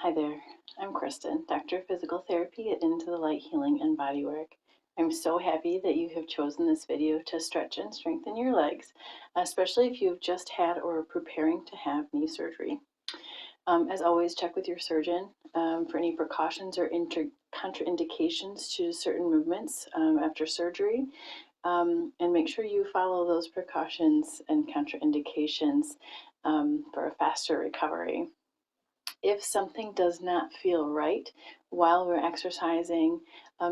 Hi there, I'm Kristen, Doctor of Physical Therapy at Into the Light Healing and Bodywork. I'm so happy that you have chosen this video to stretch and strengthen your legs, especially if you've just had or are preparing to have knee surgery. As always, check with your surgeon for any precautions or contraindications to certain movements after surgery, and make sure you follow those precautions and contraindications for a faster recovery. If something does not feel right while we're exercising,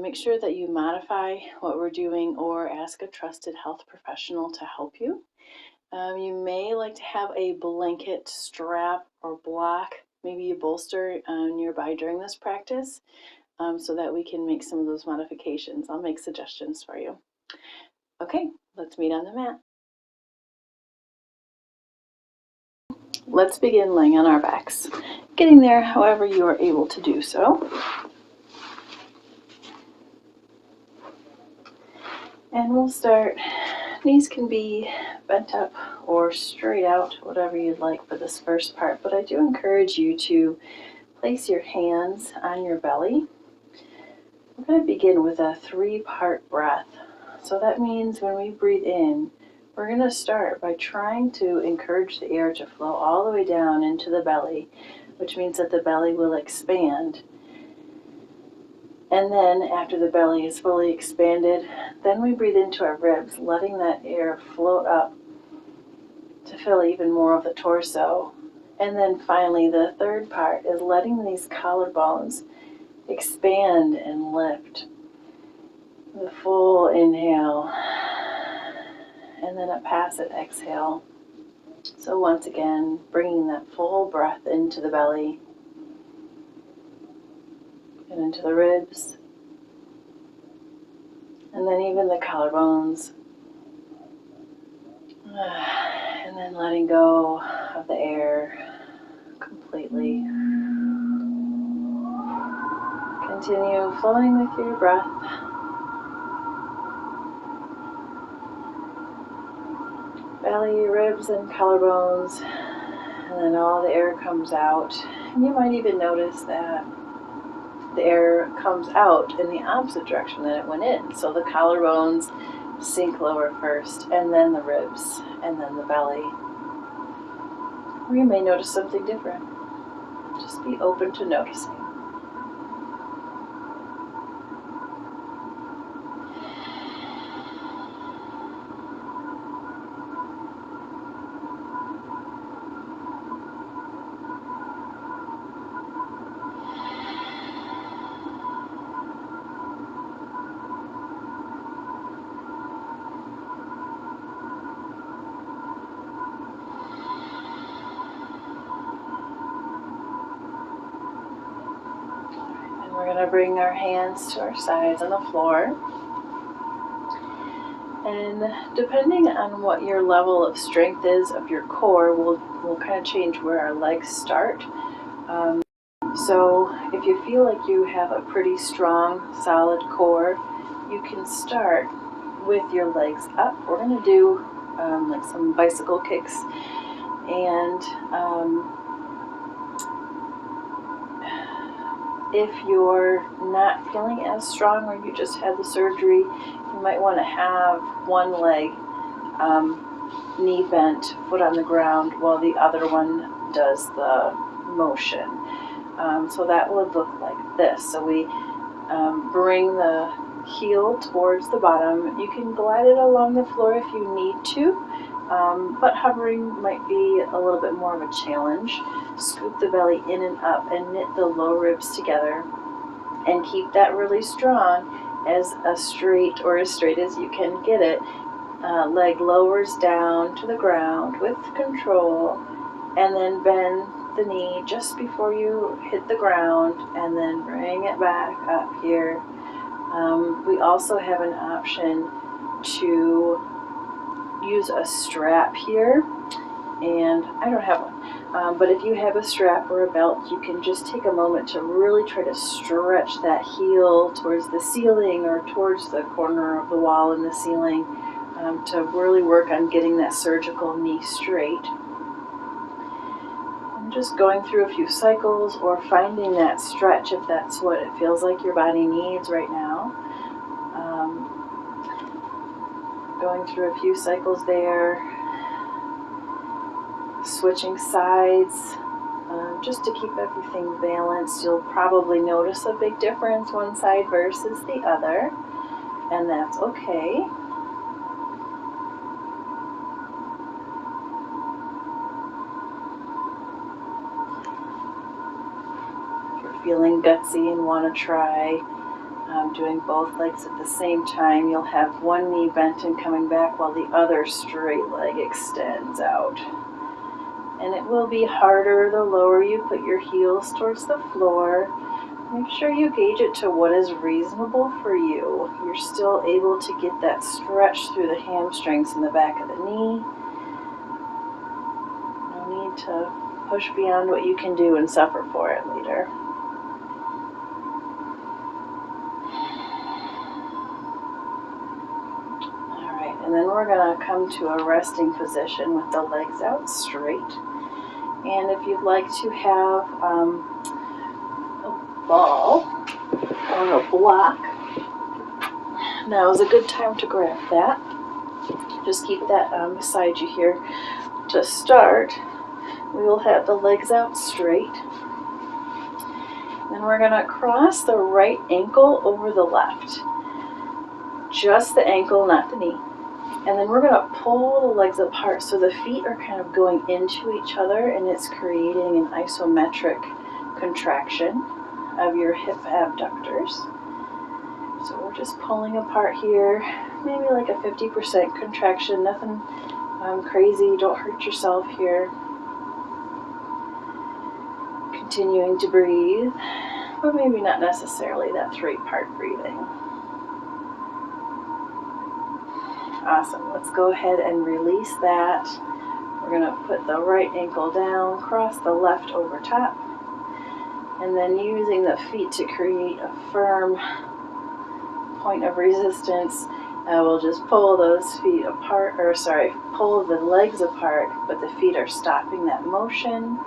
make sure that you modify what we're doing or ask a trusted health professional to help you. You may like to have a blanket, strap, or block, maybe a bolster nearby during this practice so that we can make some of those modifications. I'll make suggestions for you. Okay, let's meet on the mat. Let's begin laying on our backs, getting there however you are able to do so. And we'll start, knees can be bent up or straight out, whatever you'd like for this first part, but I do encourage you to place your hands on your belly. We're going to begin with a 3-part breath. So that means when we breathe in, we're going to start by trying to encourage the air to flow all the way down into the belly, which means that the belly will expand. And then after the belly is fully expanded, then we breathe into our ribs, letting that air float up to fill even more of the torso. And then finally, the third part is letting these collarbones expand and lift. The full inhale, and then a passive exhale. So once again, bringing that full breath into the belly and into the ribs, and then even the collarbones. And then letting go of the air completely. Continue flowing with your breath. Belly, ribs, and collarbones. And then all the air comes out. And you might even notice that the air comes out in the opposite direction that it went in. So the collarbones sink lower first, and then the ribs, and then the belly. Or you may notice something different. Just be open to noticing. We're going to bring our hands to our sides on the floor. And depending on what your level of strength is of your core, will kind of change where our legs start. So if you feel like you have a pretty strong, solid core, you can start with your legs up. We're going to do like some bicycle kicks. And if you're not feeling as strong or you just had the surgery, you might want to have one leg knee bent, foot on the ground, while the other one does the motion. So that would look like this. So we bring the heel towards the bottom. You can glide it along the floor if you need to, but hovering might be a little bit more of a challenge. Scoop the belly in and up and knit the low ribs together, and keep that really strong as straight as you can get it. Leg lowers down to the ground with control, and then bend the knee just before you hit the ground, and then bring it back up here. We also have an option to use a strap here, and I don't have one, but if you have a strap or a belt, you can just take a moment to really try to stretch that heel towards the ceiling or towards the corner of the wall in the ceiling, to really work on getting that surgical knee straight. And just going through a few cycles or finding that stretch if that's what it feels like your body needs right now. Going through a few cycles there, switching sides, just to keep everything balanced. You'll probably notice a big difference one side versus the other, and that's okay. If you're feeling gutsy and want to try doing both legs at the same time, you'll have one knee bent and coming back while the other straight leg extends out. And it will be harder the lower you put your heels towards the floor. Make sure you gauge it to what is reasonable for you. You're still able to get that stretch through the hamstrings in the back of the knee. No need to push beyond what you can do and suffer for it later. Alright, and then we're going to come to a resting position with the legs out straight. And if you'd like to have a ball or a block, now is a good time to grab that. Just keep that beside you here. To start, we will have the legs out straight. Then we're going to cross the right ankle over the left. Just the ankle, not the knee. And then we're going to pull the legs apart so the feet are kind of going into each other, and it's creating an isometric contraction of your hip abductors. So we're just pulling apart here, maybe like a 50% contraction, nothing crazy, don't hurt yourself here. Continuing to breathe, but maybe not necessarily that 3-part breathing. Awesome. Let's go ahead and release that. We're going to put the right ankle down, cross the left over top, and then using the feet to create a firm point of resistance, we'll just pull those feet apart, pull the legs apart, but the feet are stopping that motion.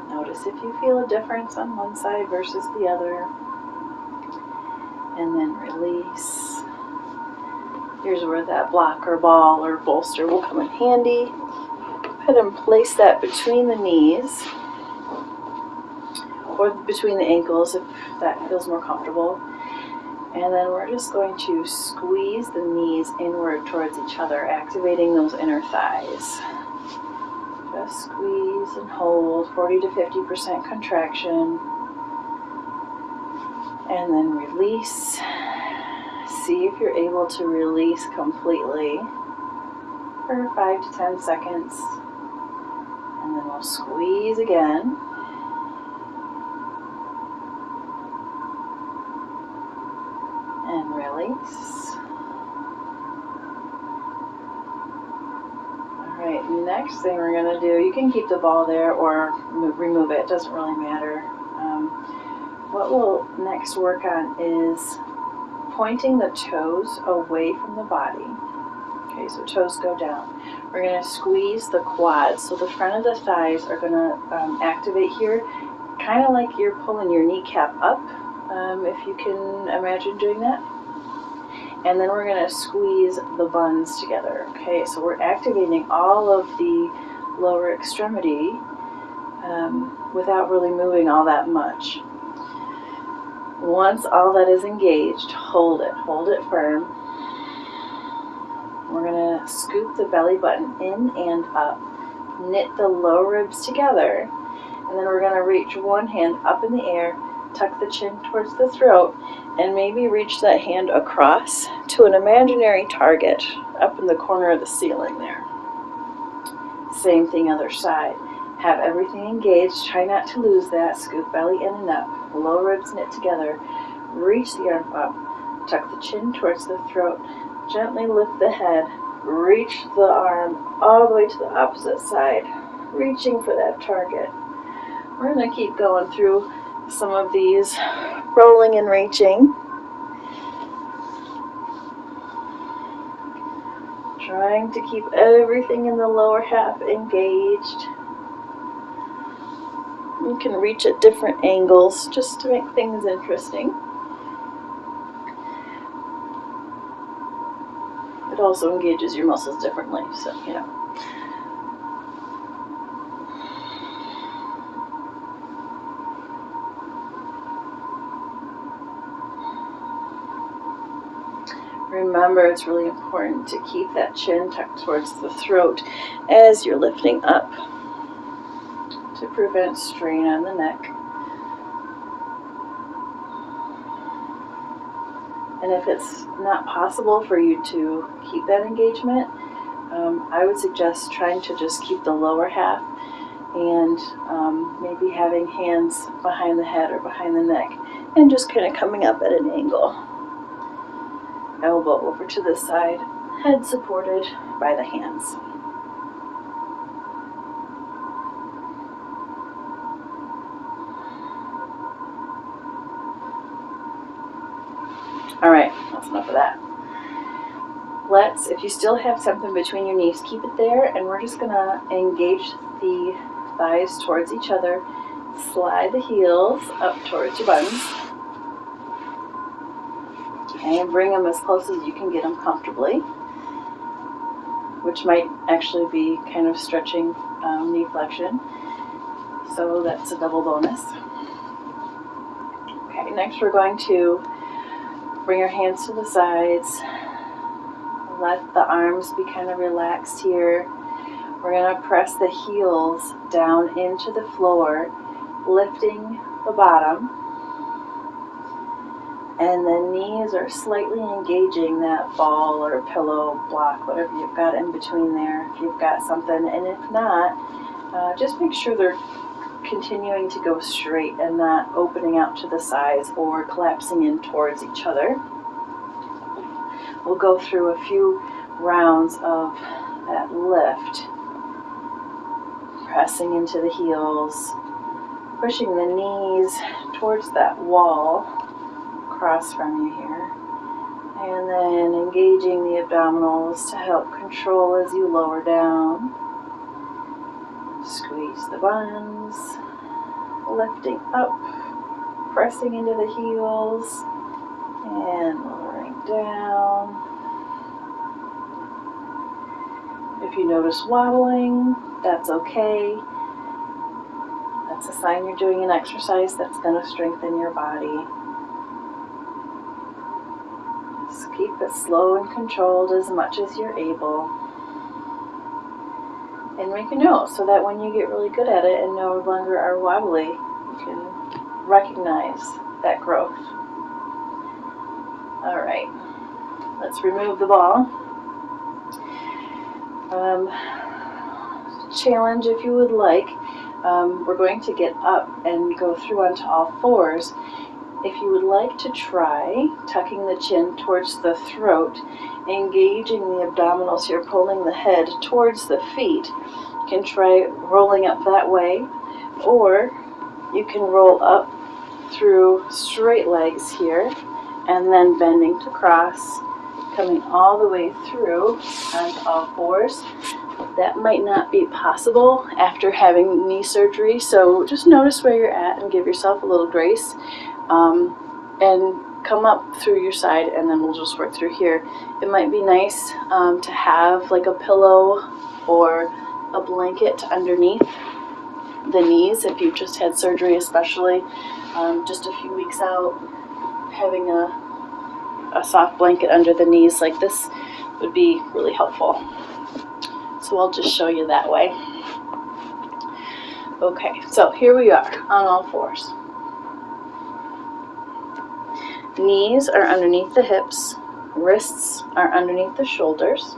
Notice if you feel a difference on one side versus the other. And then release. Here's where that block or ball or bolster will come in handy. Go ahead and place that between the knees or between the ankles if that feels more comfortable. And then we're just going to squeeze the knees inward towards each other, activating those inner thighs. Just squeeze and hold, 40 to 50% contraction. And then release. See if you're able to release completely for 5 to 10 seconds. And then we'll squeeze again. And release. Alright, next thing we're going to do, you can keep the ball there or remove it, doesn't really matter. What we'll next work on is pointing the toes away from the body. Okay, so toes go down. We're going to squeeze the quads, so the front of the thighs are going to activate here, kind of like you're pulling your kneecap up, if you can imagine doing that. And then we're going to squeeze the buns together. Okay, so we're activating all of the lower extremity without really moving all that much. Once all that is engaged, hold it firm. We're going to scoop the belly button in and up, knit the low ribs together, and then we're going to reach one hand up in the air, tuck the chin towards the throat, and maybe reach that hand across to an imaginary target up in the corner of the ceiling there. Same thing other side. Have everything engaged, try not to lose that, scoop belly in and up, low ribs knit together, reach the arm up, tuck the chin towards the throat, gently lift the head, reach the arm all the way to the opposite side, reaching for that target. We're going to keep going through some of these, rolling and reaching. Trying to keep everything in the lower half engaged. You can reach at different angles just to make things interesting. It also engages your muscles differently, so you know. Remember, it's really important to keep that chin tucked towards the throat as you're lifting up to prevent strain on the neck. And if it's not possible for you to keep that engagement, I would suggest trying to just keep the lower half and maybe having hands behind the head or behind the neck and just kind of coming up at an angle. Elbow over to the side, head supported by the hands. All right, that's enough of that. If you still have something between your knees, keep it there, and we're just gonna engage the thighs towards each other. Slide the heels up towards your buns. And bring them as close as you can get them comfortably, which might actually be kind of stretching knee flexion. So that's a double bonus. Okay, next we're going to bring your hands to the sides. Let the arms be kind of relaxed here. We're going to press the heels down into the floor, lifting the bottom. And the knees are slightly engaging that ball or pillow block, whatever you've got in between there, if you've got something. And if not, just make sure they're continuing to go straight and not opening out to the sides or collapsing in towards each other. We'll go through a few rounds of that lift, pressing into the heels, pushing the knees towards that wall across from you here, and then engaging the abdominals to help control as you lower down. Squeeze the buns, lifting up, pressing into the heels, and lowering down. If you notice wobbling, that's okay. That's a sign you're doing an exercise that's going to strengthen your body. Just keep it slow and controlled as much as you're able. And make a note so that when you get really good at it and no longer are wobbly, you can recognize that growth. All right, let's remove the ball. Challenge if you would like. We're going to get up and go through onto all fours. If you would like to try tucking the chin towards the throat, engaging the abdominals here, pulling the head towards the feet, you can try rolling up that way, or you can roll up through straight legs here and then bending to cross, coming all the way through onto all fours. That might not be possible after having knee surgery, so just notice where you're at and give yourself a little grace, and come up through your side, and then we'll just work through here. It might be nice to have like a pillow or a blanket underneath the knees if you've just had surgery, especially just a few weeks out. Having a soft blanket under the knees like this would be really helpful. So I'll just show you that way. Okay, so here we are on all fours. Knees are underneath the hips, wrists are underneath the shoulders.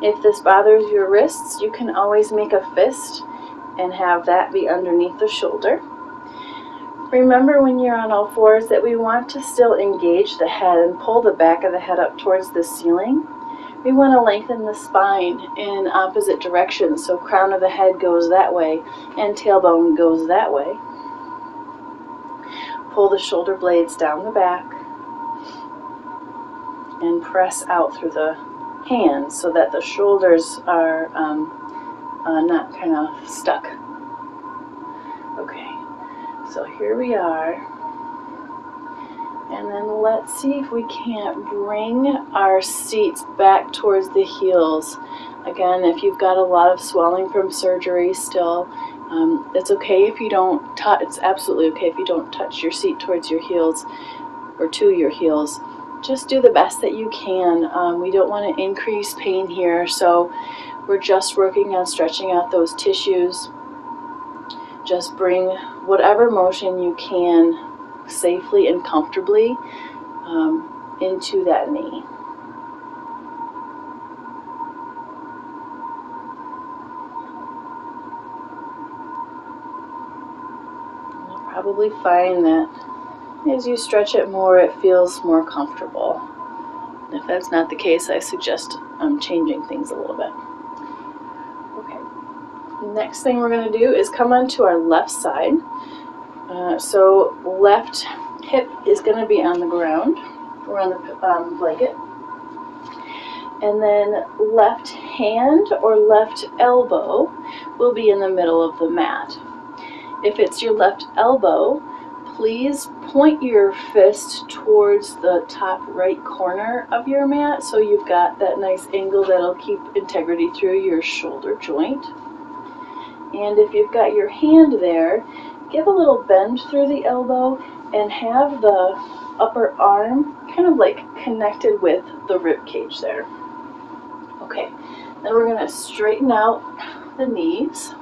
If this bothers your wrists, you can always make a fist and have that be underneath the shoulder. Remember when you're on all fours that we want to still engage the head and pull the back of the head up towards the ceiling. We want to lengthen the spine in opposite directions, so crown of the head goes that way and tailbone goes that way. Pull the shoulder blades down the back and press out through the hands so that the shoulders are not kind of stuck. Okay, so here we are. And then let's see if we can't bring our seats back towards the heels. Again, if you've got a lot of swelling from surgery still, it's okay if you don't touch. It's absolutely okay if you don't touch your seat towards your heels or to your heels. Just do the best that you can. We don't want to increase pain here, so we're just working on stretching out those tissues. Just bring whatever motion you can safely and comfortably into that knee. You'll probably find that as you stretch it more, it feels more comfortable. If that's not the case, I suggest changing things a little bit. Okay. Next thing we're going to do is come onto our left side. So left hip is going to be on the ground or on the blanket. And then left hand or left elbow will be in the middle of the mat. If it's your left elbow, please point your fist towards the top right corner of your mat so you've got that nice angle that'll keep integrity through your shoulder joint. And if you've got your hand there, give a little bend through the elbow and have the upper arm kind of like connected with the rib cage there. Okay, then we're going to straighten out the knees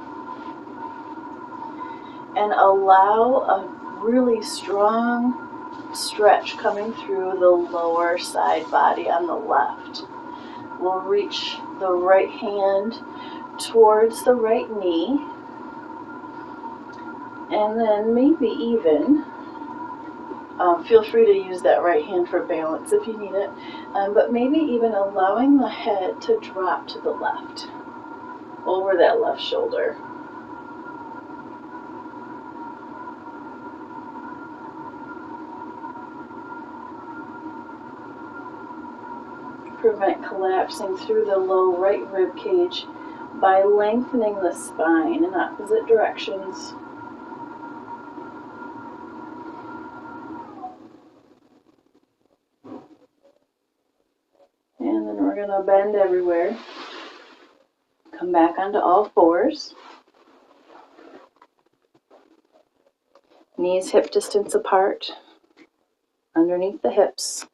and allow a really strong stretch coming through the lower side body on the left. We'll reach the right hand towards the right knee, and then maybe even feel free to use that right hand for balance if you need it, but maybe even allowing the head to drop to the left over that left shoulder. Prevent collapsing through the low right rib cage by lengthening the spine in opposite directions. And then we're going to bend everywhere. Come back onto all fours. Knees hip distance apart, underneath the hips.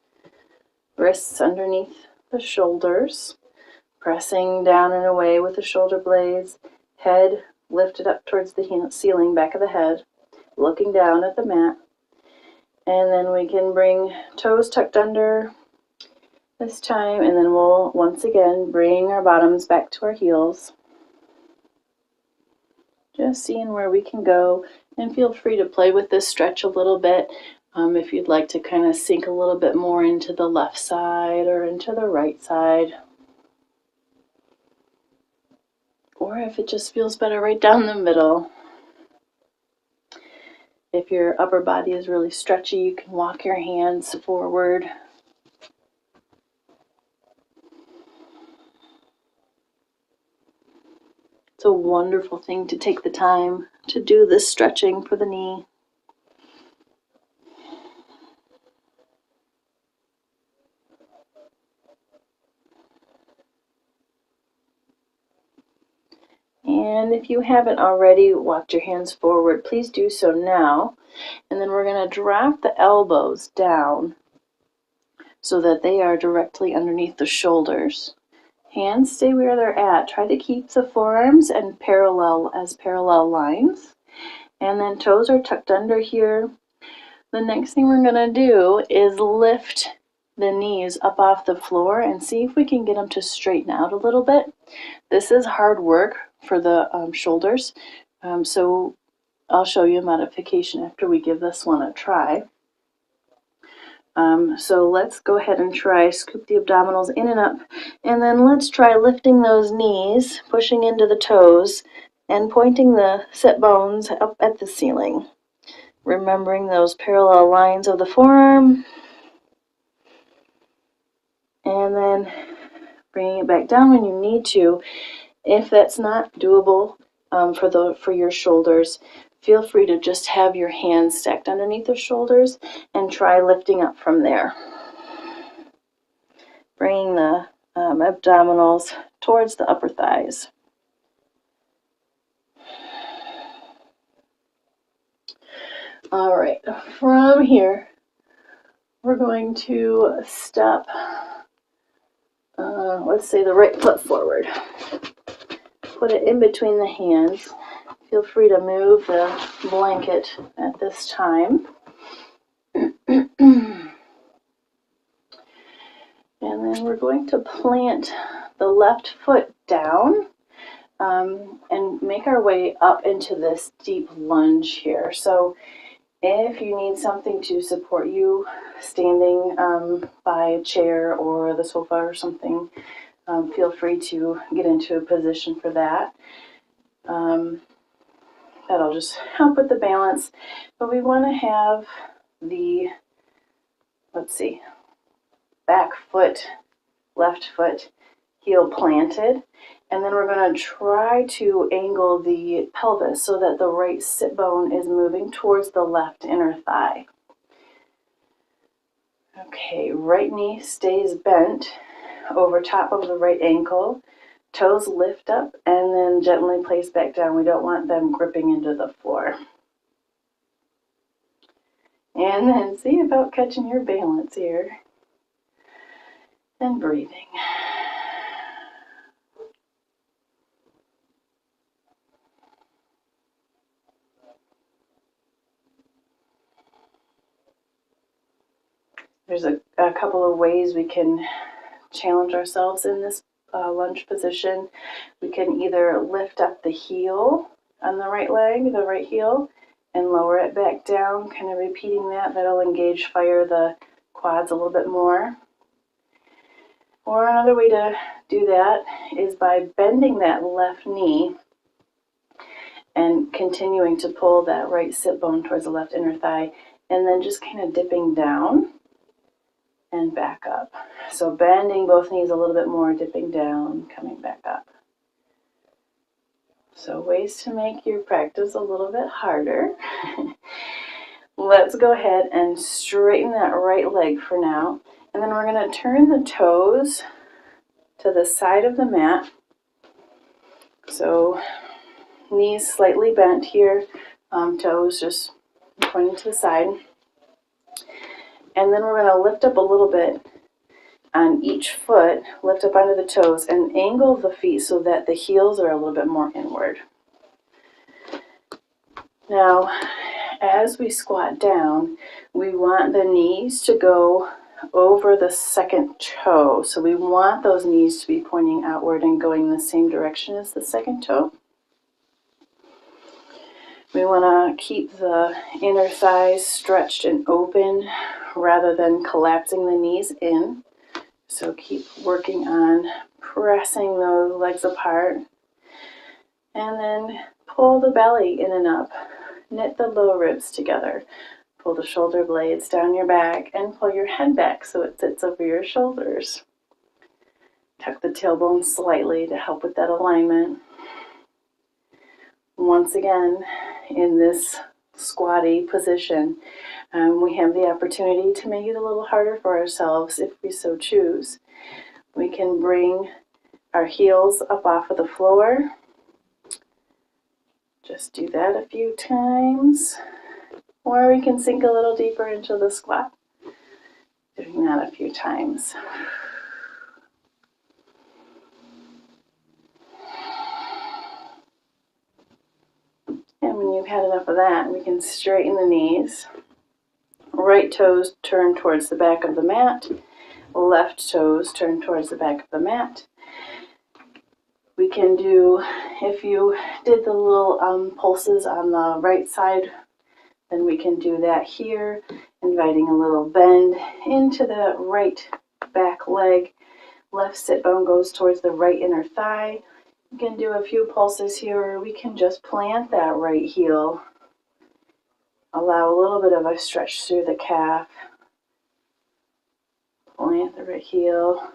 Wrists underneath the shoulders. Pressing down and away with the shoulder blades. Head lifted up towards the ceiling, back of the head. Looking down at the mat. And then we can bring toes tucked under this time, and then we'll once again bring our bottoms back to our heels. Just seeing where we can go, and feel free to play with this stretch a little bit if you'd like to kind of sink a little bit more into the left side or into the right side. Or if it just feels better right down the middle. If your upper body is really stretchy, you can walk your hands forward. It's a wonderful thing to take the time to do this stretching for the knee. And if you haven't already walked your hands forward, please do so now. And then we're going to drop the elbows down so that they are directly underneath the shoulders. Hands stay where they're at. Try to keep the forearms and parallel lines. And then toes are tucked under here. The next thing we're going to do is lift the knees up off the floor and see if we can get them to straighten out a little bit. This is hard work for the shoulders, so I'll show you a modification after we give this one a try. So let's go ahead and try scoop the abdominals in and up, and then let's try lifting those knees, pushing into the toes, and pointing the sit bones up at the ceiling. Remembering those parallel lines of the forearm, and then Bringing it back down when you need to. If that's not doable for your shoulders, feel free to just have your hands stacked underneath the shoulders and try lifting up from there. Bringing the abdominals towards the upper thighs. All right, from here, we're going to step, let's say the right foot forward. Put it in between the hands. Feel free to move the blanket at this time. And then we're going to plant the left foot down and make our way up into this deep lunge here. So if you need something to support you standing by a chair or the sofa or something, feel free to get into a position for that. That'll just help with the balance. But we want to have the, let's see, back foot, left foot, heel planted. And then we're going to try to angle the pelvis so that the right sit bone is moving towards the left inner thigh. Okay, right knee stays bent over top of the right ankle. Toes lift up and then gently place back down. We don't want them gripping into the floor. And then see about catching your balance here. And breathing. There's a couple of ways we can challenge ourselves in this lunge position. We can either lift up the heel on the right leg, the right heel, and lower it back down, kind of repeating that. That'll fire the quads a little bit more. Or another way to do that is by bending that left knee and continuing to pull that right sit bone towards the left inner thigh, and then just kind of dipping down and back up. So bending both knees a little bit more, dipping down, coming back up. So ways to make your practice a little bit harder. Let's go ahead and straighten that right leg for now. And then we're going to turn the toes to the side of the mat. So knees slightly bent here, toes just pointing to the side. And then we're going to lift up a little bit on each foot, lift up onto the toes, and angle the feet so that the heels are a little bit more inward. Now, as we squat down, we want the knees to go over the second toe. So we want those knees to be pointing outward and going the same direction as the second toe. We want to keep the inner thighs stretched and open rather than collapsing the knees in. So keep working on pressing those legs apart. And then pull the belly in and up. Knit the low ribs together. Pull the shoulder blades down your back and pull your head back so it sits over your shoulders. Tuck the tailbone slightly to help with that alignment. Once again, in this squatty position, we have the opportunity to make it a little harder for ourselves if we so choose. We can bring our heels up off of the floor. Just do that a few times. Or we can sink a little deeper into the squat. Doing that a few times. And when you've had enough of that, we can straighten the knees. Right toes turn towards the back of the mat. Left toes turn towards the back of the mat. We can do, if you did the little pulses on the right side, then we can do that here, inviting a little bend into the right back leg. Left sit bone goes towards the right inner thigh. We can do a few pulses here, or we can just plant that right heel. Allow a little bit of a stretch through the calf. Plant the right heel.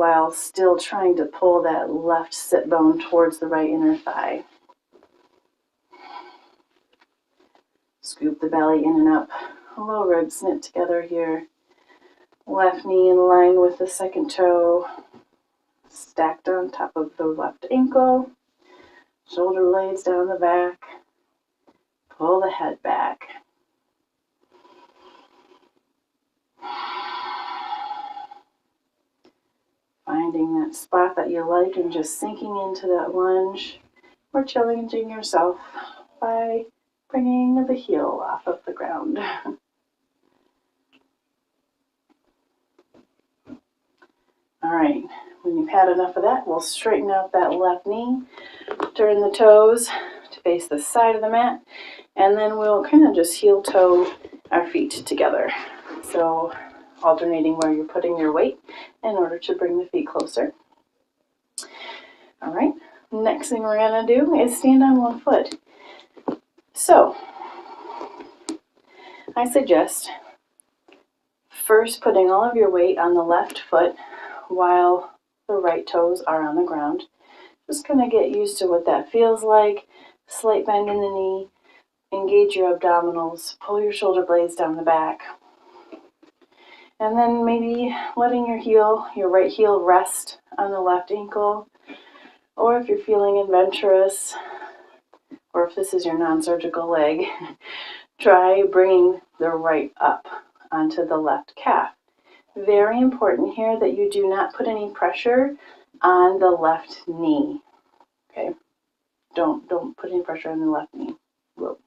while still trying to pull that left sit bone towards the right inner thigh. Scoop the belly in and up. Low ribs knit together here. Left knee in line with the second toe. Stacked on top of the left ankle. Shoulder blades down the back. Pull the head back. Finding that spot that you like and just sinking into that lunge, or challenging yourself by bringing the heel off of the ground. All right, when you've had enough of that, we'll straighten out that left knee, turn the toes to face the side of the mat, and then we'll kind of just heel toe our feet together. So alternating where you're putting your weight in order to bring the feet closer. All right, next thing we're going to do is stand on one foot. So I suggest first putting all of your weight on the left foot while the right toes are on the ground. Just kind of get used to what that feels like. Slight bend in the knee, engage your abdominals, pull your shoulder blades down the back. And then maybe letting your right heel rest on the left ankle. Or if you're feeling adventurous, or if this is your non-surgical leg, try bringing the right up onto the left calf. Very important here that you do not put any pressure on the left knee. Okay? Don't put any pressure on the left knee. Whoa.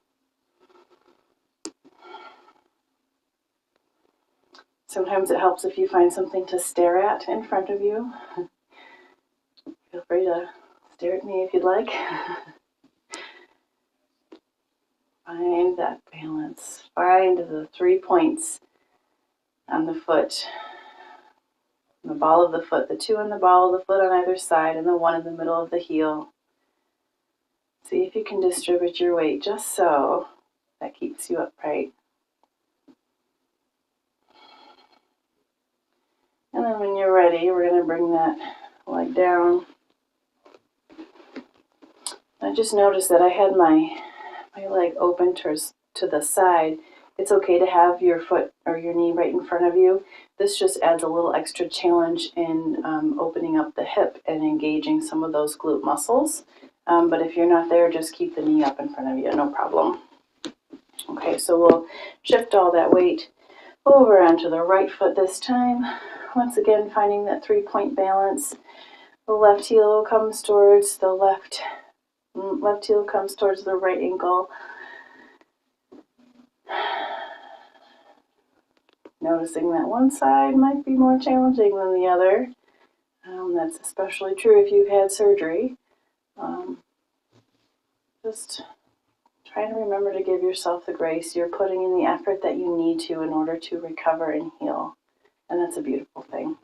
Sometimes it helps if you find something to stare at in front of you. Feel free to stare at me if you'd like. Find that balance. Find the 3 points on the foot. The ball of the foot, the 2 on the ball of the foot on either side, and the 1 in the middle of the heel. See if you can distribute your weight just so that keeps you upright. And then when you're ready, we're going to bring that leg down. I just noticed that I had my leg open to the side. It's okay to have your foot or your knee right in front of you. This just adds a little extra challenge in opening up the hip and engaging some of those glute muscles. But if you're not there, just keep the knee up in front of you, no problem. Okay, so we'll shift all that weight over onto the right foot this time. Once again, finding that 3-point balance. The left heel comes towards the left heel comes towards the right ankle. Noticing that one side might be more challenging than the other. That's especially true if you've had surgery. Just try to remember to give yourself the grace. You're putting in the effort that you need to in order to recover and heal. And that's a beautiful thing.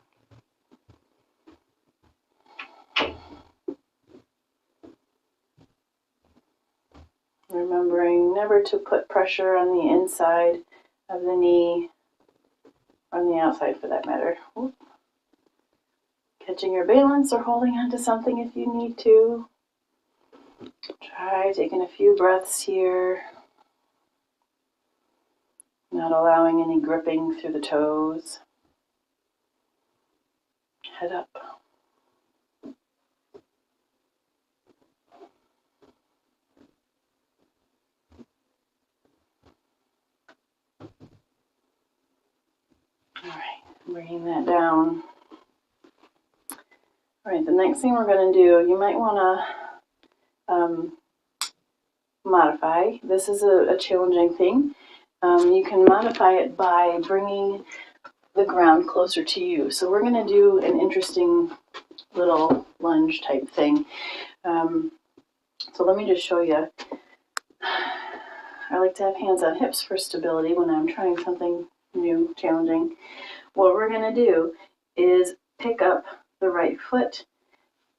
Remembering never to put pressure on the inside of the knee, on the outside for that matter. Oop. Catching your balance or holding on to something if you need to. Try taking a few breaths here. Not allowing any gripping through the toes. Head up. All right, bringing that down. All right, the next thing we're going to do, you might want to modify. This is a challenging thing. You can modify it by bringing the ground closer to you. So we're going to do an interesting little lunge type thing. So let me just show you. I like to have hands on hips for stability when I'm trying something new, challenging. What we're going to do is pick up the right foot,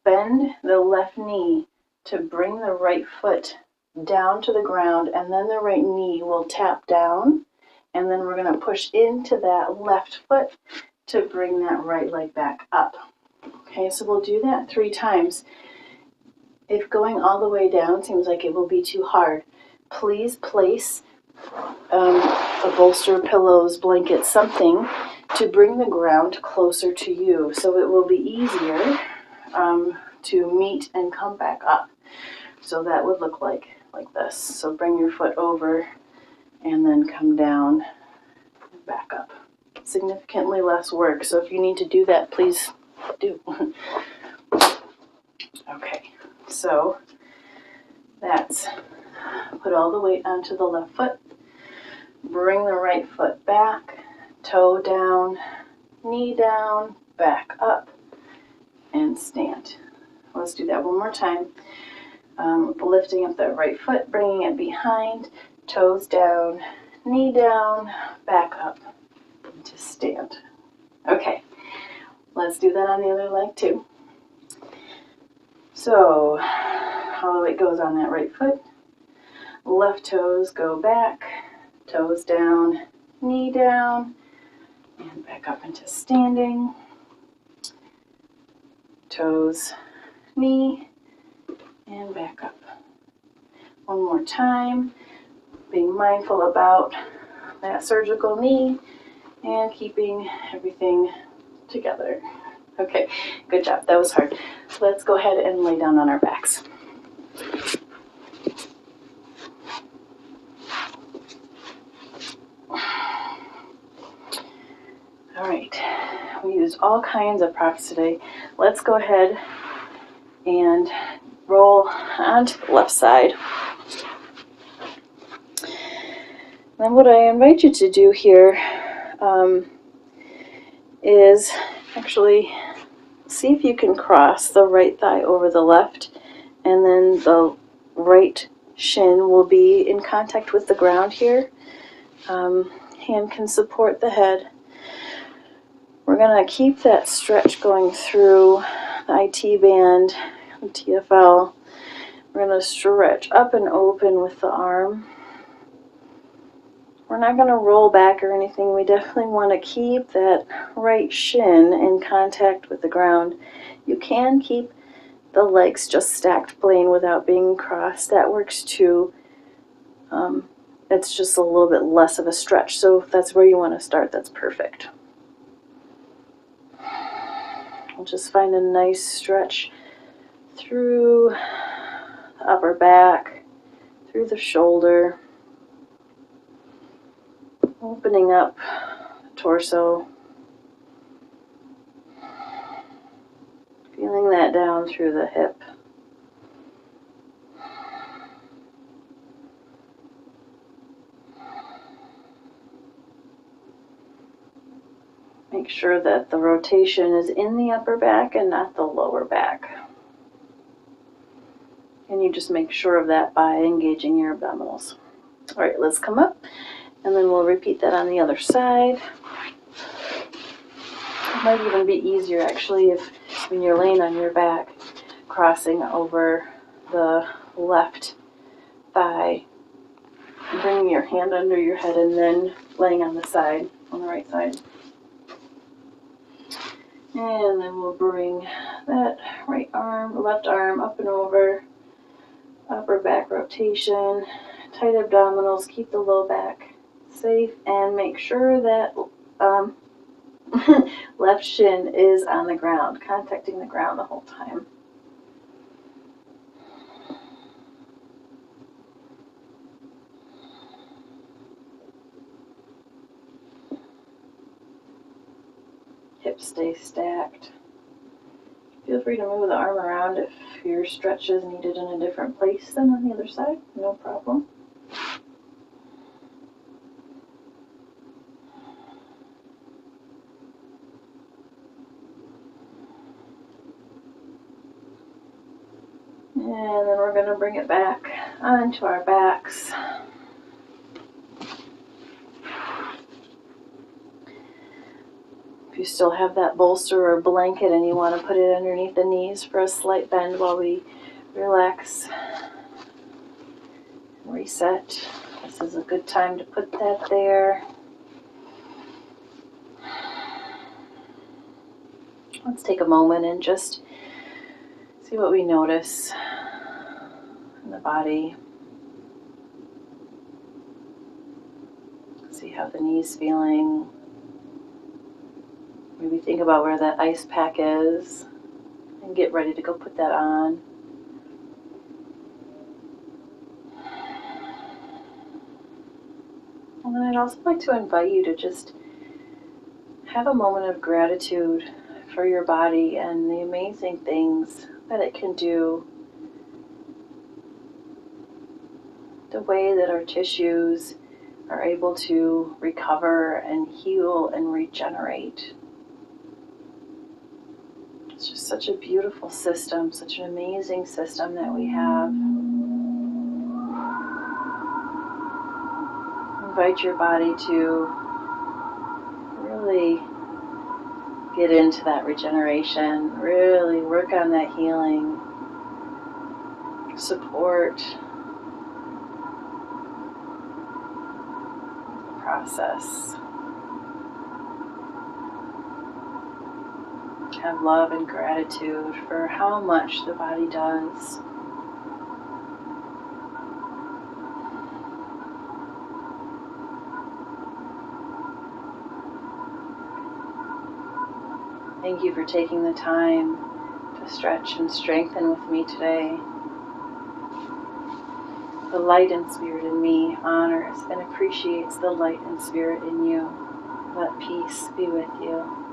bend the left knee to bring the right foot down to the ground, and then the right knee will tap down, and then we're going to push into that left foot to bring that right leg back up. Okay, so we'll do that 3 times. If going all the way down seems like it will be too hard, please place a bolster, pillows, blanket, something to bring the ground closer to you so it will be easier to meet and come back up. So that would look like this. So bring your foot over and then come down and back up. Significantly less work, so if you need to do that, please do. Okay, so that's put all the weight onto the left foot, bring the right foot back, toe down, knee down, back up, and stand. Let's do that one more time. Lifting up the right foot, bringing it behind, toes down, knee down, back up, and to stand. Okay, let's do that on the other leg too. So, all the weight goes on that right foot. Left toes go back, toes down, knee down, and back up into standing. Toes, knee, and back up. One more time, being mindful about that surgical knee and keeping everything together. Okay, good job. That was hard. Let's go ahead and lay down on our backs. All right, we used all kinds of props today. Let's go ahead and roll onto the left side. Then what I invite you to do here is actually see if you can cross the right thigh over the left, and then the right shin will be in contact with the ground here. Hand can support the head. We're going to keep that stretch going through the IT band, the TFL. We're going to stretch up and open with the arm. We're not going to roll back or anything. We definitely want to keep that right shin in contact with the ground. You can keep the legs just stacked plain without being crossed. That works too. It's just a little bit less of a stretch. So if that's where you want to start, that's perfect. We'll just find a nice stretch through the upper back, through the shoulder, opening up the torso, feeling that down through the hip. Make sure that the rotation is in the upper back and not the lower back. And you just make sure of that by engaging your abdominals. All right, let's come up, and then we'll repeat that on the other side. It might even be easier, actually, if when you're laying on your back, crossing over the left thigh, bringing your hand under your head, and then laying on the side, on the right side. And then we'll bring that left arm up and over, upper back rotation, tight abdominals, keep the low back safe, and make sure that left shin is on the ground, contacting the ground the whole time. Hips stay stacked. Feel free to move the arm around if your stretch is needed in a different place than on the other side, no problem. And then we're going to bring it back onto our backs. If you still have that bolster or blanket and you want to put it underneath the knees for a slight bend while we relax and reset, this is a good time to put that there. Let's take a moment and just see what we notice in the body. See how the knee's feeling. Maybe think about where that ice pack is and get ready to go put that on. And then I'd also like to invite you to just have a moment of gratitude for your body and the amazing things that it can do. The way that our tissues are able to recover and heal and regenerate. It's just such a beautiful system, such an amazing system that we have. Invite your body to really get into that regeneration, really work on that healing, support the process. Have love and gratitude for how much the body does. Thank you for taking the time to stretch and strengthen with me today. The light and spirit in me honors and appreciates the light and spirit in you. Let peace be with you.